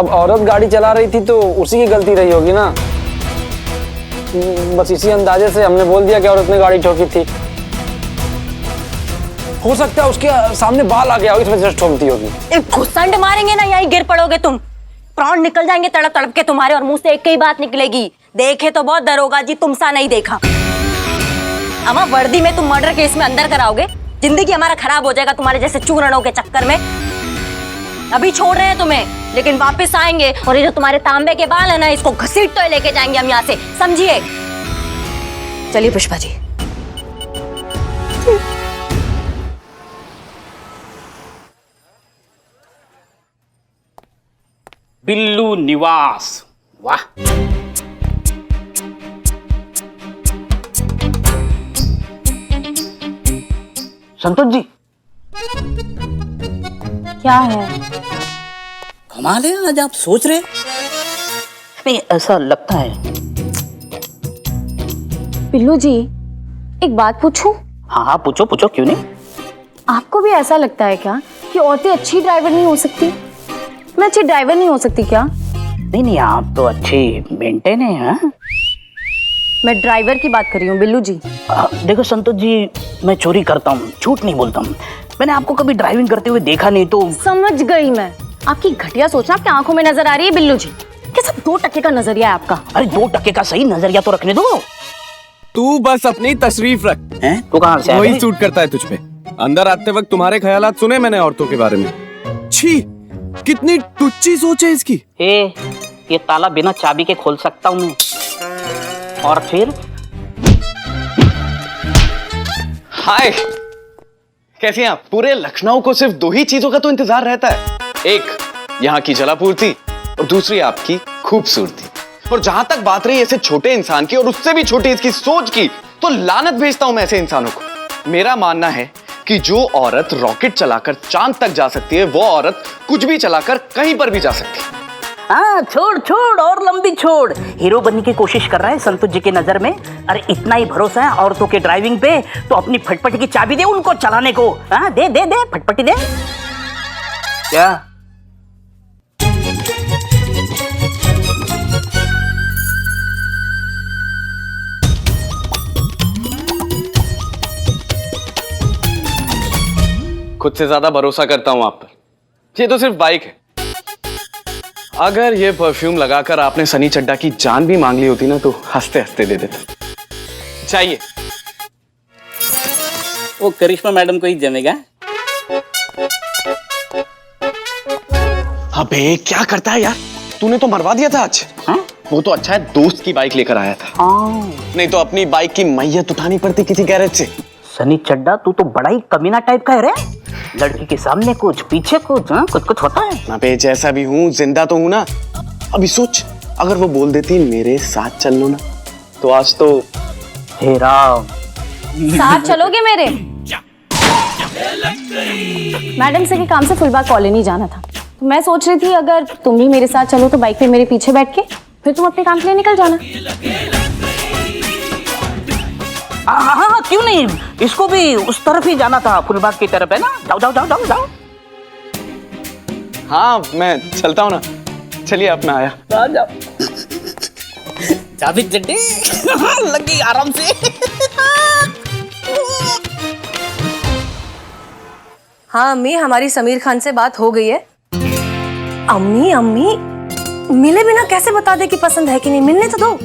अब औरत गाड़ी चला रही थी तो उसी की गलती रही होगी ना। बस इसी अंदाजे से हमने बोल दिया कि औरत ने गाड़ी ठोकी थी। हो सकता है उसके सामने बाल आ गया हो, इस वजह से ठोक दी होगी। एक घुसंड मारेंगे ना, यहीं गिर पड़ोगे तुम, प्राण निकल जाएंगे तड़प तड़प के तुम्हारे, और मुंह से एक ही बात निकलेगी, देखे तो बहुत दरोगा जी, तुम सा नहीं देखा। अमा वर्दी में तुम मर्डर केस में अंदर कराओगे, जिंदगी हमारा खराब हो जाएगा तुम्हारे जैसे चूरणों के चक्कर में। अभी छोड़ रहे हैं तुम्हें, लेकिन वापस आएंगे और ये जो तुम्हारे तांबे के बाल है ना, इसको घसीट तो लेके जाएंगे हम यहाँ से, समझिए। चलिए पुष्पा जी। बिल्लू निवास, वाह। संतोष जी, क्या है? कमाल है, आज आप सोच रहे। नहीं, ऐसा लगता है। बिल्लू जी, एक बात पूछूं? हाँ हाँ, पूछो पूछो, क्यों नहीं। आपको भी ऐसा लगता है क्या कि औरतें अच्छी ड्राइवर नहीं हो सकती? मैं अच्छी ड्राइवर नहीं हो सकती क्या? नहीं नहीं, आप तो अच्छी मेंटेन है। हाँ? मैं ड्राइवर की बात कर रही हूँ बिल्लू जी। देखो संतोष जी, मैं चोरी करता हूँ, झूठ नहीं बोलता हूँ। मैंने आपको कभी ड्राइविंग करते हुए देखा नहीं तो। समझ गई मैं, आपकी घटिया सोचना आपकी आंखों में नजर आ रही है बिल्लू जी। कैसा 2% का नजरिया है आपका? अरे 2% का सही नजरिया तो रखने दो। तू बस अपनी तशरीफ रख। हैं? तो कहाँ से वही सूट करता है तुझ पे। अंदर आते वक्त तुम्हारे ख्यालात सुने मैंने औरतों के बारे में। छी, कितनी टुच्ची सोच है इसकी। ये ताला बिना चाबी के खोल सकता हूँ मैं। और फिर हाय, कैसे हैं आप? पूरे लखनऊ को सिर्फ 2 ही चीजों का तो इंतजार रहता है, एक यहाँ की जलापूर्ति और दूसरी आपकी खूबसूरती। और जहां तक बात रही ऐसे छोटे इंसान की और उससे भी छोटी इसकी सोच की, तो लानत भेजता हूं मैं ऐसे इंसानों को। मेरा मानना है कि जो औरत रॉकेट चलाकर चांद तक जा सकती है, वो औरत कुछ भी चलाकर कहीं पर भी जा सकती है। हाँ, छोड़ छोड़ और लंबी छोड़। हीरो बनने की कोशिश कर रहा है संतोष जी की नजर में। अरे इतना ही भरोसा है औरतों के ड्राइविंग पे, तो अपनी फटपटी की चाबी दे उनको चलाने को। हाँ, दे दे दे, फटपटी दे। क्या? खुद से ज्यादा भरोसा करता हूं आप पर। ये तो सिर्फ बाइक है। अगर ये परफ्यूम लगाकर आपने सनी चड्डा की जान भी मांग ली होती ना, तो हंसते हंसते दे देता। चाहिए? वो करिश्मा मैडम को ही जमेगा। अबे क्या करता है यार, तूने तो मरवा दिया था आज। हाँ? वो तो अच्छा है दोस्त की बाइक लेकर आया था, नहीं तो अपनी बाइक की मैयत उठानी पड़ती किसी गैरेज से। सनी चड्डा, तू तो बड़ा ही कमीना टाइप का है रे। लड़की के सामने कुछ, पीछे कुछ, हाँ? कुछ कुछ होता है। अबे जैसा भी हूँ, जिंदा तो हूँ ना। अभी सोच, अगर वो बोल देती मेरे साथ चल लो ना, तो आज तो। हे राम, साथ चलोगे मेरे? मैडम से के काम से फुलबाग कॉलोनी जाना था, तो मैं सोच रही थी अगर तुम भी मेरे साथ चलो तो बाइक पे मेरे पीछे बैठ के फिर तुम अपने काम के लिए निकल जाना। हाँ हाँ, क्यों नहीं, इसको भी उस तरफ ही जाना था, फुलबाग की तरफ है ना। जाओ जाओ जाओ जाओ जाओ। हाँ मैं चलता हूँ ना, चलिए अब मैं आया। जाओ चाबी चड्डी लगी आराम से। हाँ अम्मी, हमारी समीर खान से बात हो गई है। अम्मी अम्मी, मिले बिना कैसे बता दे कि पसंद है कि नहीं, मिलने तो दो।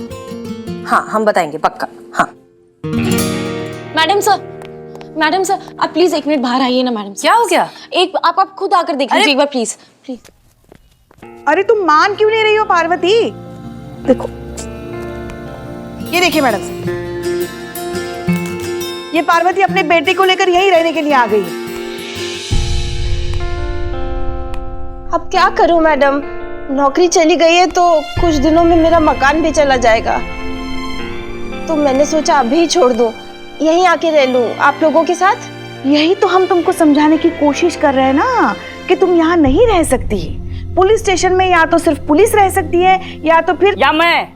हाँ हम बताएंगे पक्का। हाँ मैडम सर आप प्लीज 1 मिनट बाहर आइए ना। मैडम क्या हो गया? एक आप खुद आकर देख लीजिए एक बार प्लीज प्लीज। अरे तुम मान क्यों नहीं रही हो पार्वती? देखो ये देखिए मैडम, ये पार्वती अपने बेटे को लेकर यहीं रहने के लिए आ गई है। अब क्या करूं मैडम, नौकरी चली गई है तो कुछ दिनों में मेरा मकान भी चला जाएगा, तो मैंने सोचा अभी ही छोड़ दूं, यहीं आके रह लूं आप लोगों के साथ। यही तो हम तुमको समझाने की कोशिश कर रहे हैं ना कि तुम यहाँ नहीं रह सकती। पुलिस स्टेशन में या तो सिर्फ पुलिस रह सकती है या तो फिर या मैं।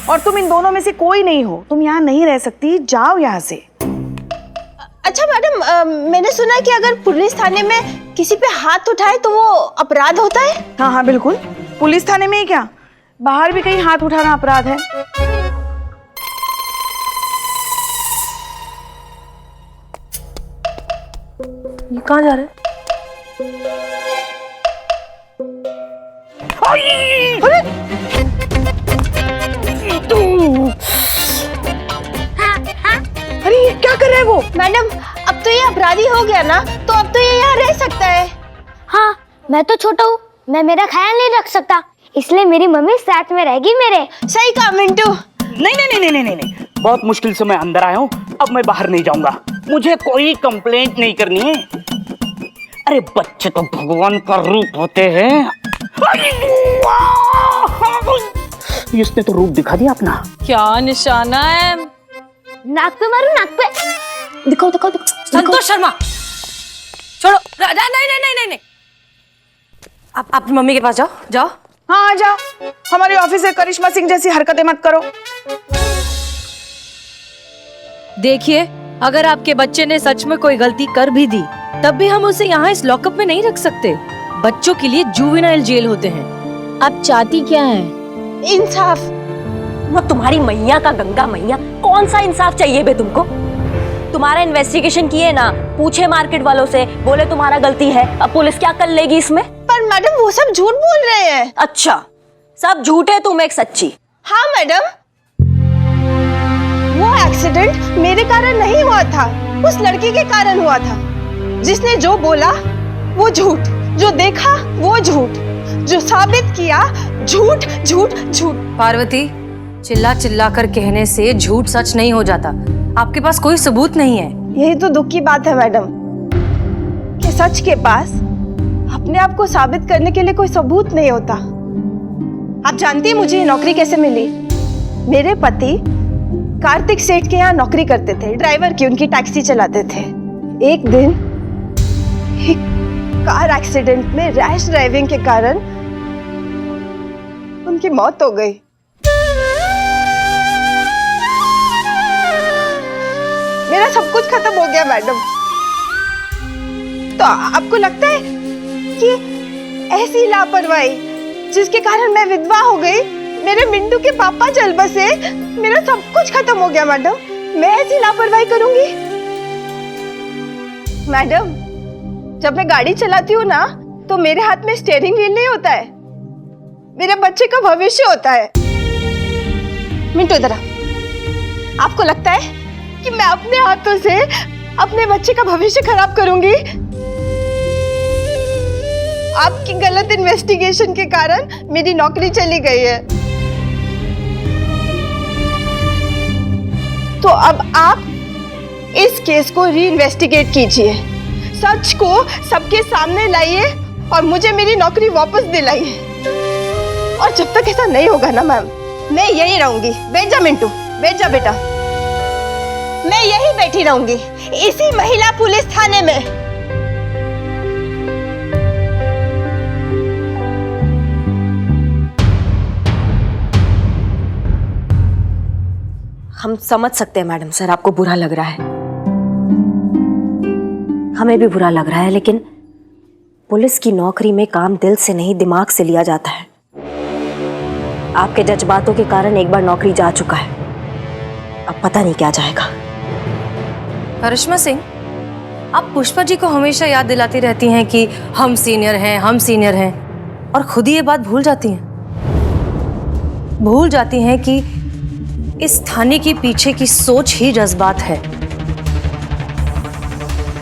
और तुम इन दोनों में से कोई नहीं हो, तुम यहाँ नहीं रह सकती, जाओ यहाँ से। अच्छा मैडम, मैंने सुना है कि अगर पुलिस थाने में किसी पे हाथ उठाए तो वो अपराध होता है? हाँ हाँ बिल्कुल, पुलिस थाने में ही क्या, बाहर भी कहीं हाथ उठाना अपराध है। ये कहाँ जा रहे हैं? अरे ये क्या कर रहा है वो? मैडम, अब तो ये अपराधी हो गया ना, तो अब तो ये यहाँ रह सकता है। हाँ, मैं तो छोटा हूँ, मैं मेरा ख्याल नहीं रख सकता, इसलिए मेरी मम्मी साथ में रहेगी मेरे। सही कहा मिंटू। नहीं नहीं नहीं नहीं नहीं नहीं, बहुत मुश्किल से मैं अंदर आया हूँ, अब मैं बाहर नहीं जाऊंगा। मुझे कोई कंप्लेंट नहीं करनी है। अरे बच्चे तो भगवान का रूप होते हैं। इसने तो रूप दिखा दिया अपना। क्या निशाना है? नाक पे मारू, नाक पे। दिखाओ दिखाओ दिखाओ। संतोष शर्मा, छोड़ो। नहीं नहीं नहीं नहीं नहीं, आप अपनी मम्मी के पास जाओ, जाओ। हाँ आ जाओ, हमारी ऑफिसर करिश्मा सिंह जैसी हरकतें मत करो। देखिए, अगर आपके बच्चे ने सच में कोई गलती कर भी दी, तब भी हम उसे यहाँ इस लॉकअप में नहीं रख सकते। बच्चों के लिए जुवेनाइल जेल होते हैं। आप चाहती क्या हैं? इंसाफ। वो तुम्हारी मैया का गंगा मैया, कौन सा इंसाफ चाहिए बे तुमको? तुम्हारा इन्वेस्टिगेशन किए ना, पूछे मार्केट वालों से, बोले तुम्हारा गलती है। अब पुलिस क्या कर लेगी इसमें? पर मैडम वो सब झूठ बोल रहे हैं। अच्छा, सब झूठ है, तुम एक सच्ची। हाँ मैडम, वो एक्सीडेंट मेरे कारण नहीं हुआ था, उस लड़की के कारण हुआ था। जिसने जो बोला वो झूठ, जो देखा वो झूठ, जो साबित किया झूठ झूठ झूठ। पार्वती, चिल्ला चिल्ला कर कहने से झूठ सच नहीं हो जाता। आपके पास कोई सबूत नहीं है। यही तो दुख की बात है मैडम, कि सच के पास अपने आप को साबित करने के लिए कोई सबूत नहीं होता। आप जानती हैं मुझे ये नौकरी कैसे मिली? मेरे पति कार्तिक सेठ के यहाँ नौकरी करते थे, ड्राइवर की, उनकी टैक्सी चलाते थे। एक दिन एक कार एक्सीडेंट में रैश ड्राइविंग के कारण उनकी मौत हो गई। मेरा सब कुछ खत्म हो गया मैडम। तो आपको लगता है कि ऐसी लापरवाही जिसके कारण मैं विधवा हो गई, मेरे मिंटू के पापा चल बसे, मेरा सब कुछ खत्म हो गया मैडम? मैं ऐसी लापरवाही करूंगी? मैडम, जब मैं गाड़ी चलाती हूँ ना, तो मेरे हाथ में स्टीयरिंग व्हील नहीं होता है, मेरे बच्चे का भविष्य होता है। मिंटू इधर आ। आपको लगता है कि मैं अपने हाथों से अपने बच्चे का भविष्य खराब करूंगी? आपकी गलत इन्वेस्टिगेशन के कारण मेरी नौकरी चली गई है। तो अब आप इस केस को री इन्वेस्टिगेट कीजिए, सच को सबके सामने लाइए और मुझे मेरी नौकरी वापस दिलाइए। और जब तक ऐसा नहीं होगा ना मैम, मैं यही रहूंगी। बैठ जा मिंटू, बैठ जा बेटा। मैं यही बैठी रहूंगी, इसी महिला पुलिस थाने में। हम समझ सकते हैं मैडम सर, आपको बुरा लग रहा है, हमें भी बुरा लग रहा है, लेकिन पुलिस की नौकरी में काम दिल से नहीं दिमाग से लिया जाता है। आपके जज्बातों के कारण एक बार नौकरी जा चुका है, अब पता नहीं क्या जाएगा। करिश्मा सिंह, आप पुष्पा जी को हमेशा याद दिलाती रहती हैं कि हम सीनियर हैं, हम सीनियर हैं, और खुद ही ये बात भूल जाती हैं। भूल जाती हैं कि इस थाने के पीछे की सोच ही जज्बात है।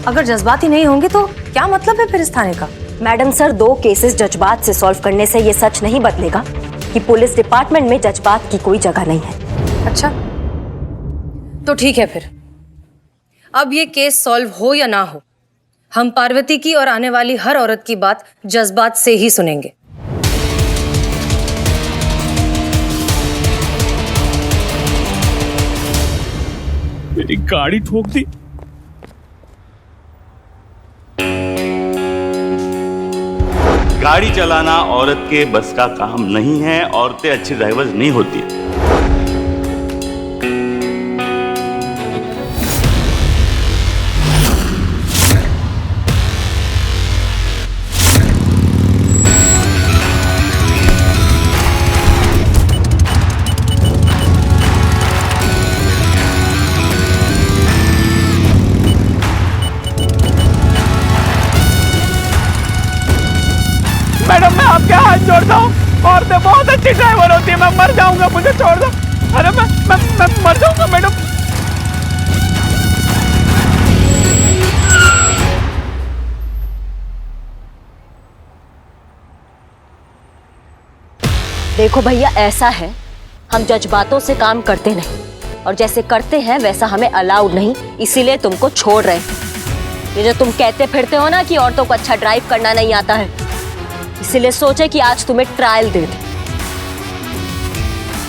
अगर जज्बात ही नहीं होंगे तो क्या मतलब है फिर इस थाने का? मैडम सर, 2 केसेस जज्बात से सॉल्व करने से ये सच नहीं बदलेगा कि पुलिस डिपार्टमेंट में जज्बात की कोई जगह नहीं है। अच्छा, तो ठीक है फिर। अब ये केस सॉल्व हो या ना हो, हम पार्वती की और आने वाली हर औरत की बात जज्बात से ही सुनेंगे। मेरी गाड़ी ठोक दी। गाड़ी चलाना औरत के बस का काम नहीं है, औरतें अच्छी ड्राइवर्स नहीं होती। आपके हाथ जोड़ता हूँ, औरतें बहुत अच्छी ड्राइवर होती है, मैं मर जाऊंगा, मुझे छोड़ दो। अरे मैं मर जाऊंगा मैडम। देखो भैया, ऐसा है, हम जज्बातों से काम करते नहीं, और जैसे करते हैं वैसा हमें अलाउड नहीं, इसीलिए तुमको छोड़ रहे हैं। ये जो तुम कहते फिरते हो ना कि औरतों को अच्छा ड्राइव करना नहीं आता है, इसीलिए सोचे कि आज तुम्हें ट्रायल दे दें।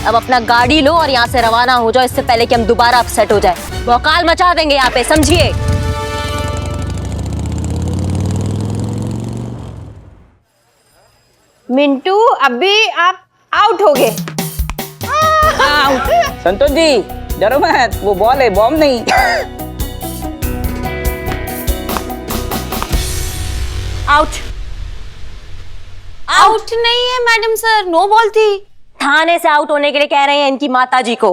अब अपना गाड़ी लो और यहाँ से रवाना हो जाओ, इससे पहले कि हम दोबारा अपसेट हो जाए। भौकाल मचा देंगे यहाँ पे, समझिए। मिंटू, अभी आप आउट हो गए। संतोष जी डरो मत, वो बॉल है, बॉम्ब नहीं। आउट। आउट नहीं है मैडम सर, नो बॉल थी। थाने से आउट होने के लिए कह रहे हैं इनकी माताजी को।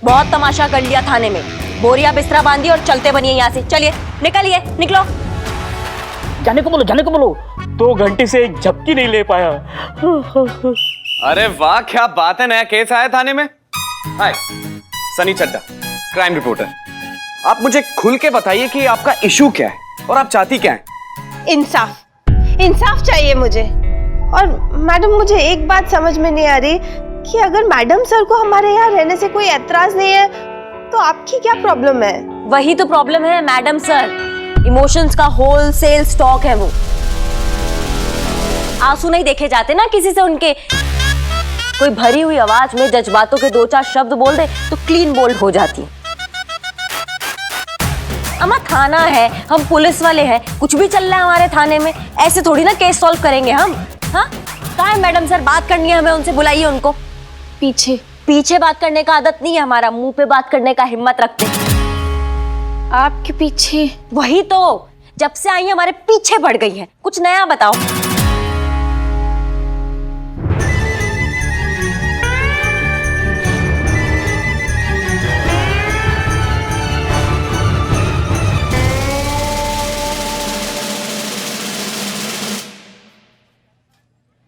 बहुत तमाशा कर लिया थाने में, बोरिया बिस्तरा बांधिए और चलते बनिए यहाँ से। चलिए निकलिए, निकलो। जाने को बोलो, जाने को बोलो। 2 घंटे से एक झपकी नहीं ले पाया। अरे वाह, क्या बात है, नया केस आया थाने में। हाय, सनी चड्डा, क्राइम रिपोर्टर। आप मुझे खुल के बताइए कि आपका इशू क्या है और आप चाहती क्या हैं? इंसाफ चाहिए मुझे। और मैडम, मुझे एक बात समझ में नहीं आ रही कि अगर मैडम सर को हमारे यहाँ रहने से कोई एतराज नहीं है तो आपकी क्या प्रॉब्लम है? वही तो प्रॉब्लम है मैडम सर, इमोशंस का होलसेल स्टॉक है वो। आंसू नहीं देखे जाते ना किसी से उनके। कोई भरी हुई आवाज में जज्बातों के 2-4 शब्द बोल दे तो क्लीन बोल्ड हो जाती है। अम्मा, थाना है, हम पुलिस वाले हैं, कुछ भी चल रहा है हमारे थाने में, ऐसे थोड़ी ना केस सॉल्व करेंगे हम। हाँ, कहाँ है मैडम सर? बात करनी है हमें उनसे, बुलाइए उनको। पीछे बात करने का आदत नहीं है हमारा, मुंह पे बात करने का हिम्मत रखते हैं। आपके पीछे? वही तो, जब से आई हमारे पीछे पड़ गई है। कुछ नया बताओ।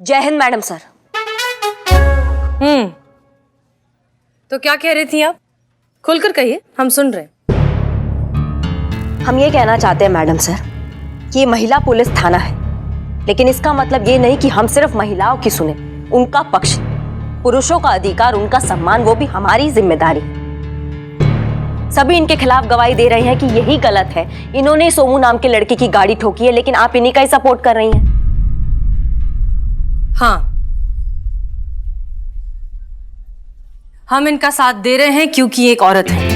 जय हिंद मैडम सर। तो क्या कह रही थी आप? खुलकर कहिए, हम सुन रहे हैं। हम ये कहना चाहते हैं मैडम सर कि ये महिला पुलिस थाना है, लेकिन इसका मतलब ये नहीं कि हम सिर्फ महिलाओं की सुने, उनका पक्ष। पुरुषों का अधिकार, उनका सम्मान, वो भी हमारी जिम्मेदारी। सभी इनके खिलाफ गवाही दे रहे हैं कि यही गलत है, इन्होंने सोमू नाम के लड़के की गाड़ी ठोकी है, लेकिन आप इन्हीं का ही सपोर्ट कर रही हैं। हाँ, हम इनका साथ दे रहे हैं क्योंकि एक औरत है।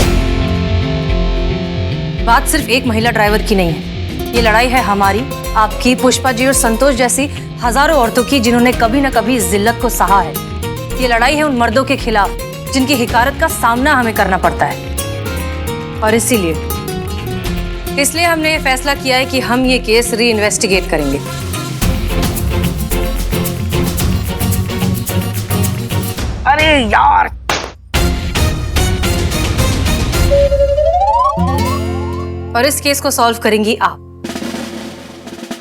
बात सिर्फ एक महिला ड्राइवर की नहीं है, ये लड़ाई है हमारी, आपकी, पुष्पा जी और संतोष जैसी हजारों औरतों की जिन्होंने कभी न कभी इस जिल्लत को सहा है। ये लड़ाई है उन मर्दों के खिलाफ जिनकी हिकारत का सामना हमें करना पड़ता है। और इसलिए हमने ये फैसला किया है कि हम ये केस री इन्वेस्टिगेट करेंगे। अरे यार, और इस केस को सॉल्व करेंगी आप।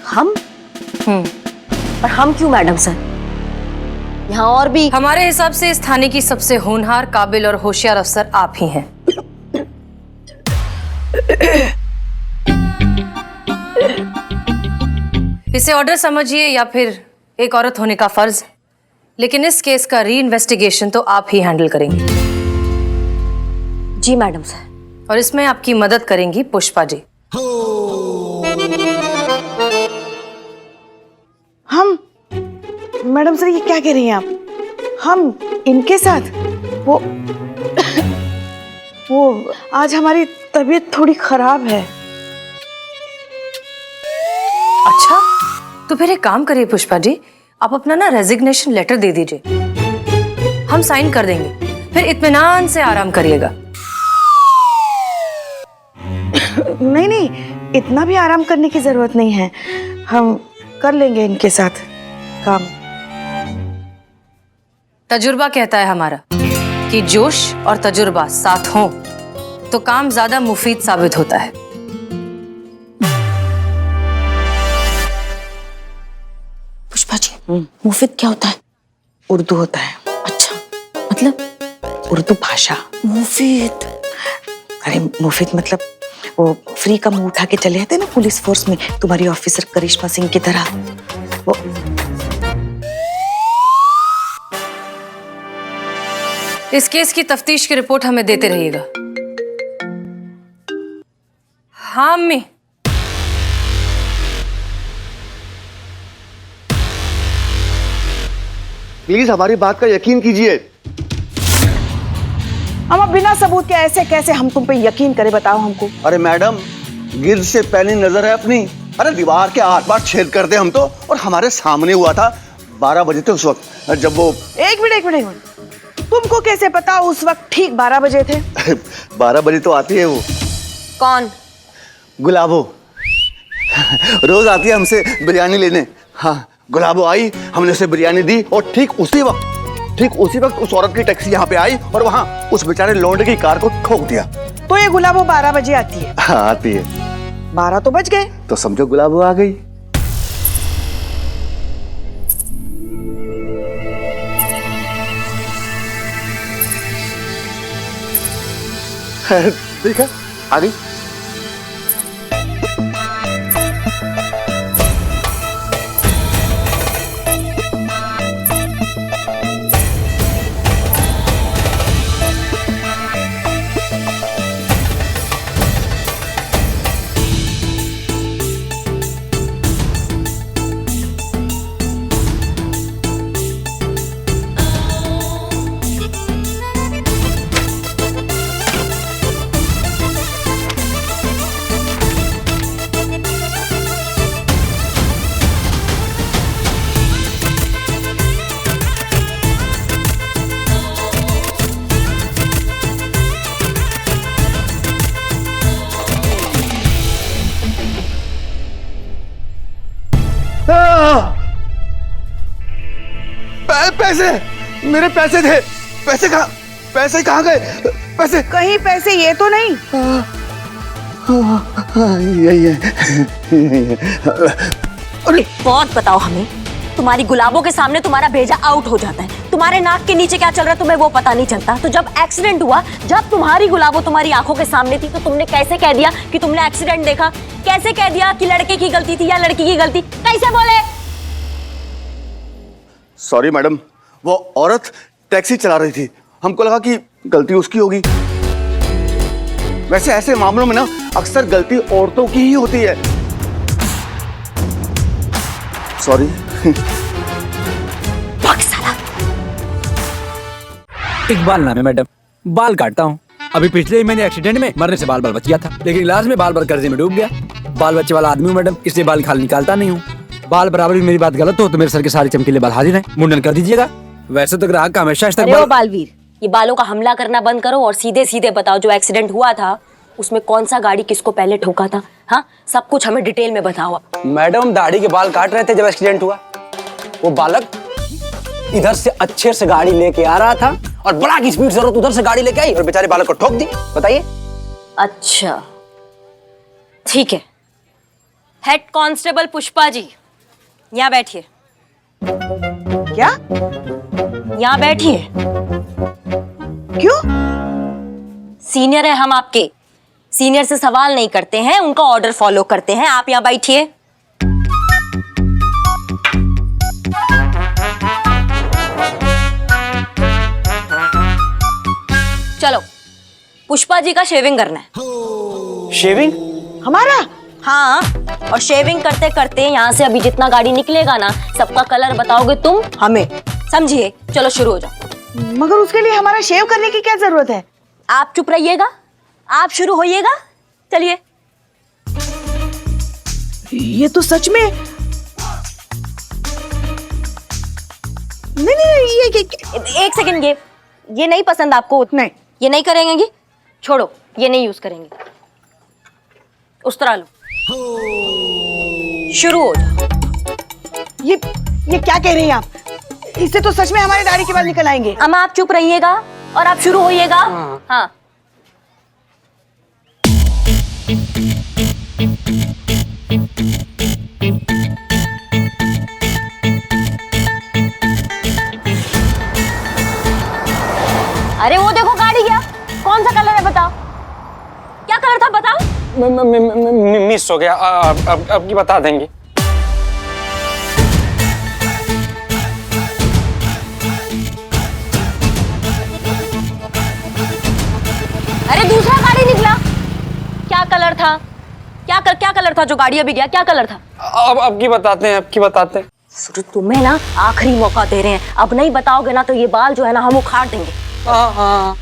हम? और हम क्यों मैडम सर? यहाँ और भी। हमारे हिसाब से इस थाने की सबसे होनहार, काबिल और होशियार अफसर आप ही हैं। इसे ऑर्डर समझिए या फिर एक औरत होने का फर्ज, लेकिन इस केस का री इन्वेस्टिगेशन तो आप ही हैंडल करेंगे। जी मैडम सर। और इसमें आपकी मदद करेंगी पुष्पा जी। हम? मैडम सर, ये क्या कह रही हैं आप? हम इनके साथ? वो आज हमारी तबीयत थोड़ी खराब है। अच्छा, तो फिर एक काम करिए पुष्पा जी, आप अपना ना रेजिग्नेशन लेटर दे दीजिए, हम साइन कर देंगे, फिर इत्मीनान से आराम करिएगा। नहीं, इतना भी आराम करने की जरूरत नहीं है, हम कर लेंगे इनके साथ काम। तजुर्बा कहता है हमारा कि जोश और तजुर्बा साथ हों तो काम ज्यादा मुफीद साबित होता है। मुफिद क्या होता है? उर्दू होता है। अच्छा, मतलब उर्दू भाषा। मुफीद। अरे मुफिद मतलब वो फ्री का मुंह उठा के चले जाते ना पुलिस फोर्स में, तुम्हारी ऑफिसर करिश्मा सिंह की तरह। वो इस केस की तफ्तीश की रिपोर्ट हमें देते रहिएगा। हाँ अम्मी। प्लीज हमारी बात का यकीन कीजिए। हम बिना सबूत के ऐसे कैसे हम तुम पे यकीन करें, बताओ हमको। अरे मैडम, गिर्द से पहली नजर है अपनी। अरे दीवार के आर पार छेद कर दे हम तो, और हमारे सामने हुआ था 12 बजे थे उस वक्त जब वो। एक मिनट, तुमको कैसे पता उस वक्त ठीक 12 बजे थे? 12 बजे तो आती है वो। कौन? गुलाबो। रोज आती है हमसे बिरयानी लेने। हाँ, गुलाबो आई, हमने उसे बिरयानी दी, और ठीक उसी वक्त उस औरत की टैक्सी यहाँ पे आई और वहाँ उस बेचारे लौंडे की कार को ठोक दिया। तो ये गुलाबो 12 बजे आती है? हाँ आती है। 12 तो बज गए। तो समझो गुलाबो आ गई। देखा, आ गई। पैसे, मेरे पैसे थे। पैसे कहाँ गए? पैसे कहीं पैसे ये तो नहीं? यही है। अरे बहुत बताओ हमें, तुम्हारी गुलाबों के सामने तुम्हारा भेजा आउट हो जाता है, तुम्हारे नाक के नीचे क्या चल रहा है तुम्हें वो पता नहीं चलता। तो जब एक्सीडेंट हुआ, जब तुम्हारी गुलाबों तुम्हारी आंखों के सामने थी, तो तुमने कैसे कह दिया कि तुमने एक्सीडेंट देखा? कैसे कह दिया कि लड़के की गलती थी या लड़की की गलती? कैसे बोले? सॉरी मैडम, वो औरत टैक्सी चला रही थी, हमको लगा कि गलती उसकी होगी। वैसे ऐसे मामलों में ना अक्सर गलती औरतों की ही होती है। सॉरी। इकबाल नाम है मैडम, बाल काटता हूँ। अभी पिछले ही महीने एक्सीडेंट में मरने से बाल बच गया था, लेकिन इलाज में बाल कर्जे में डूब गया। बाल बच्चे वाला आदमी हूँ मैडम, इसलिए बाल खाल निकालता नहीं हूँ। बाल बराबर भी मेरी बात गलत हो तो मेरे सर के सारे चमकीले बाल हाजिर हैं, मुंडन कर दीजिएगा। वैसे तो ग्राहक का हमेशा इस्तेमाल। बालवीर, ये बालों का हमला करना बंद करो और सीधे सीधे बताओ जो एक्सीडेंट हुआ था उसमें कौन सा गाड़ी किसको पहले ठोका था। हाँ, सब कुछ हमें डिटेल में बताओ। मैडम, दाढ़ी के बाल काट रहे थे जब एक्सीडेंट हुआ। वो बालक इधर से अच्छे से गाड़ी लेके आ रहा था और बड़ा की स्पीड जरूरत उधर से गाड़ी लेके आई और बेचारे बालक को ठोक दी। बताइए। अच्छा ठीक है, हेड कांस्टेबल पुष्पा जी यहाँ बैठिए। क्या? यहाँ बैठिए। क्यों? सीनियर है हम आपके, सीनियर से सवाल नहीं करते हैं, उनका ऑर्डर फॉलो करते हैं। आप यहाँ बैठिए। चलो, पुष्पा जी का शेविंग करना है। शेविंग? हमारा? हाँ, और शेविंग करते करते यहाँ से अभी जितना गाड़ी निकलेगा ना, सबका कलर बताओगे तुम हमें, समझिए? चलो शुरू हो जाओ। मगर उसके लिए हमारा शेव करने की क्या जरूरत है? आप चुप रहिएगा, आप शुरू होइएगा। चलिए। ये तो सच में नहीं, ये एक सेकंड, ये नहीं पसंद आपको? नहीं, ये नहीं करेंगे? छोड़ो, ये नहीं यूज करेंगे। उस तरह लो, शुरू हो जाओ। ये क्या कह रही हैं आप? इससे तो सच में हमारे दाढ़ी के बाल निकल आएंगे। अम्मा आप चुप रहिएगा और आप शुरू होइएगा। हाँ। मिस हो गया, अब की बता देंगे। अरे दूसरा गाड़ी निकला, क्या कलर था? क्या कलर था जो गाड़ी अभी गया? क्या कलर था? अब की बताते हैं, अब की बताते हैं। सूरज तुम्हें ना आखिरी मौका दे रहे हैं, अब नहीं बताओगे ना तो ये बाल जो है ना हम उखाड़ देंगे। हाँ।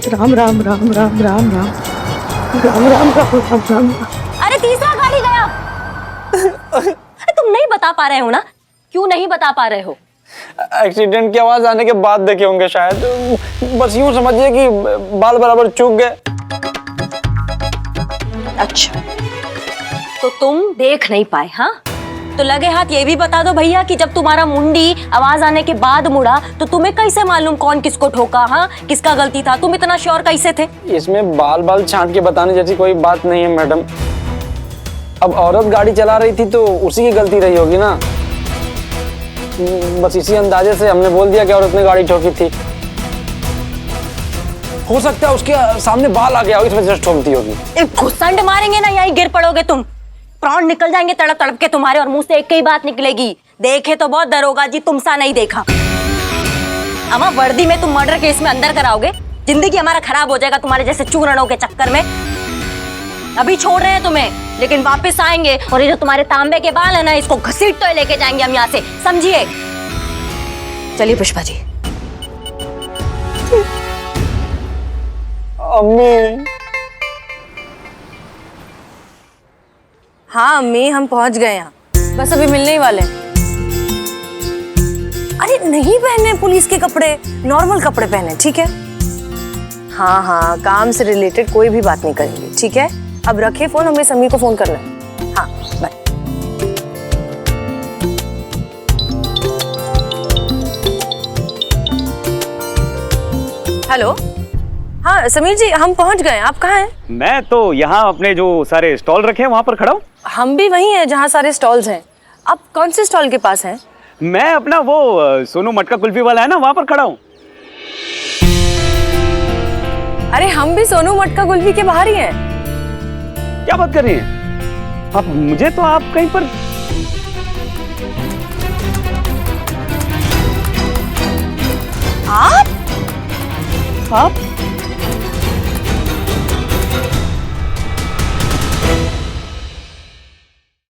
राम राम राम राम राम राम राम राम राम राम। अरे तीसरा गाड़ी गया। अरे तुम नहीं बता पा रहे हो ना? क्यों नहीं बता पा रहे हो? एक्सीडेंट की आवाज आने के बाद देखे होंगे शायद, बस यूं समझिए कि बाल बराबर चूक गए। अच्छा, तो तुम देख नहीं पाए? हाँ, तो लगे हाथ ये भी बता दो भैया कि जब तुम्हारा मुंडी आवाज आने के बाद मुड़ा तो तुम्हें कैसे मालूम कौन किसको ठोका? हाँ, किसका गलती था? तुम इतना श्योर कैसे थे? इसमें बाल छांट के बताने जैसी कोई बात नहीं है मैडम। अब औरत गाड़ी चला रही थी तो उसी की गलती रही होगी ना। बस इसी अंदाजे से हमने बोल दिया कि औरत ने गाड़ी ठोकी थी। हो सकता है उसके सामने बाल आ गया हो, इस वजह से ठोक दी होगी। एक घुसंड मारेंगे ना यहीं गिर पड़ोगे तुम, प्राण निकल जाएंगे तड़प तड़प के तुम्हारे, और मुंह से एक ही बात निकलेगी, देखे तो बहुत दरोगा जी तुमसा नहीं देखा। अमा वर्दी में तुम मर्डर केस में अंदर कराओगे, जिंदगी हमारा खराब हो जाएगा तुम्हारे जैसे चूरणों के चक्कर में। अभी छोड़ रहे हैं तुम्हें, लेकिन वापस आएंगे और ये जो तुम्हारे तांबे के बाल है ना, इसको घसीट तो लेके जाएंगे हम यहाँ से, समझिए? चलिए पुष्पा जी। अम्मी। हाँ अम्मी, हम पहुंच गए यहाँ, बस अभी मिलने ही वाले हैं। अरे नहीं पहने पुलिस के कपड़े, नॉर्मल कपड़े पहने, ठीक है? हाँ हाँ, काम से रिलेटेड कोई भी बात नहीं करेंगे, ठीक है? अब रखे फोन, हमें समीर को फोन करना है। हाँ बाय। हेलो, हाँ समीर जी, हम पहुंच गए, आप कहाँ हैं? मैं तो यहाँ अपने जो सारे स्टॉल रखे हैं वहाँ पर खड़ा हूँ। हम भी वहीं हैं जहाँ सारे स्टॉल्स हैं। आप कौन से स्टॉल के पास हैं? मैं अपना वो सोनू मटका कुल्फी वाला है ना, वहाँ पर खड़ा हूँ। अरे हम भी सोनू मटका कुल्फी के बाहर ही हैं। क्या बात कर रही हैं आप? मुझे तो आप कहीं पर आप